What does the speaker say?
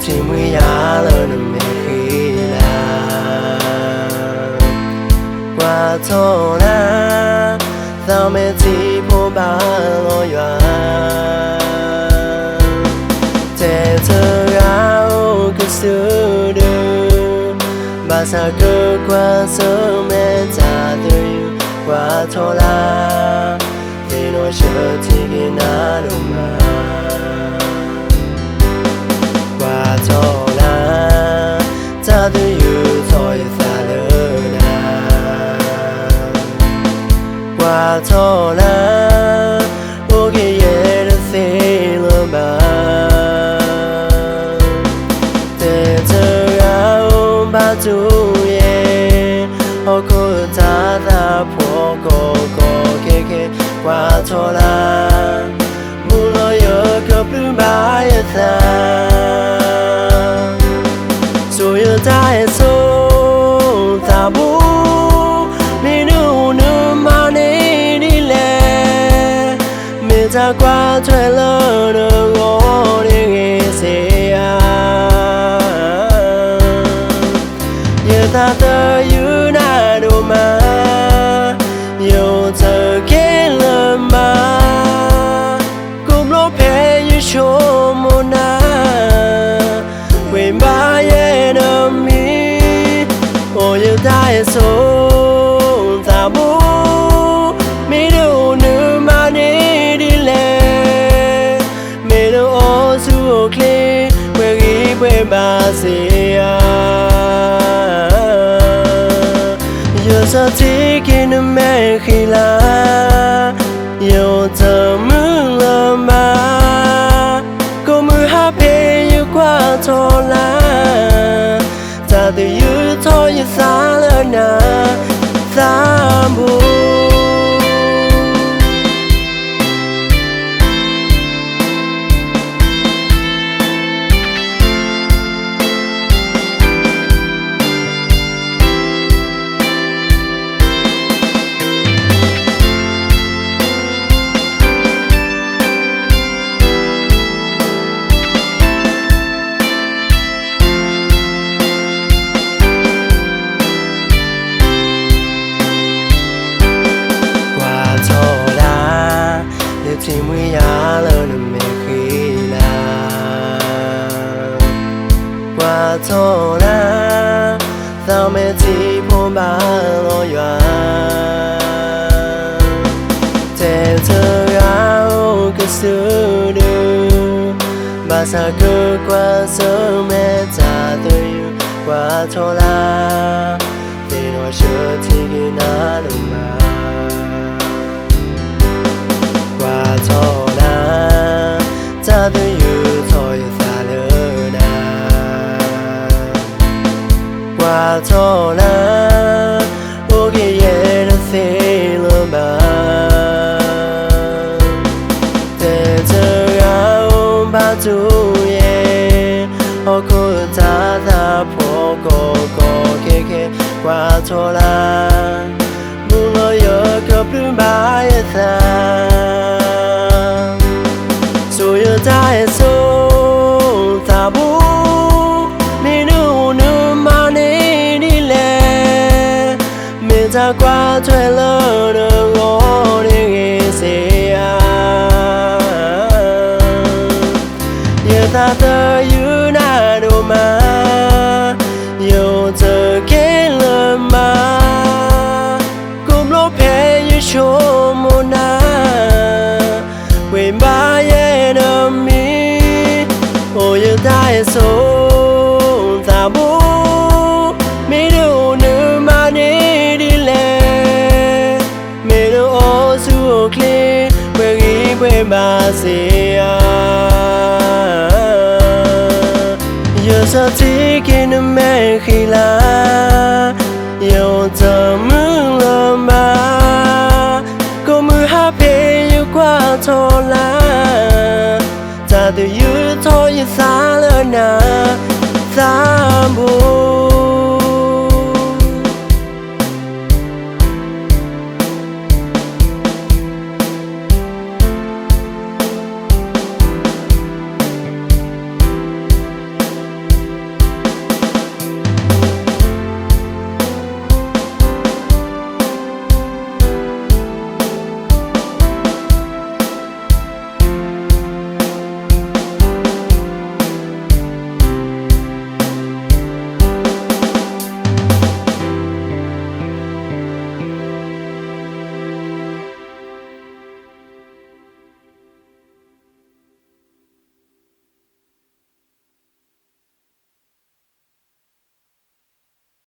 chỉ mới giá lớn mẹ khi là qua thô na sao mẹ chỉ phố ba lo yoa thế thơ áo cứ xưa đưa bà sa cơ qua sớm mẹ cha từ qua thô la thì nó chờ thì cái na đâu mà qua thô la cha từ thôi xa lỡ na qua thô la ô cái gì đó xí lỡ bà thế giờ áo ba chú ye ô cô ta phố cô kê qua thô la mù lo yo cướp lưu bài ta rồi yo ta số ta bu mi nu mà đi đi lẹ mi ta qua thuê lỡ nơ ngô đi nghe xe yo ta tơ yu na đồ mà yo tơ kê lơ mà cũng lo phê như chỗ mô na quên ba ye nơ mi ô yo ta số ta bố mi đâu nữ mà đi đi lẹ mi đâu ô su ô kê quê ghi quê ba xe yo sa ti ki nu me khi la yo ta mưa lơ ma cô mưa hát pe như qua thô la ta từ như thôi như xa lỡ na xa bu chỉ mới giá lớn mẹ khi là qua thô na sao mẹ chỉ phố ba lo yoa thế thơ áo cứ xưa đưa bà sa cơ qua sớm mẹ cha từ qua thô la thì nó chưa thì cái na đâu mà qua thô la cha từ thôi xa lỡ na qua thô la ô cái gì đó xí lỡ bà thế giờ áo ba chú ye ô cô ta phố cô kê qua thô la mù lo yo cướp lưu bài ta rồi yo ta số ta bu mi nu mà đi đi lẹ mi ta qua thuê lỡ nơ ngô đi nghe xe yo ta tơ yu na đồ mà yo tơ kê lơ mà cũng lo phê như chỗ mô na quên ba ye nơ mi ô yo ta số ta bố mi đâu nữ mà đi đi lẹ mi đâu ô su ô kê quê ghi quê ba xe yo sa ti ki nu me khi la yo ta mưa lơ ma cô mưa hát pe như qua thô la ta từ như thôi như xa lỡ na xa bu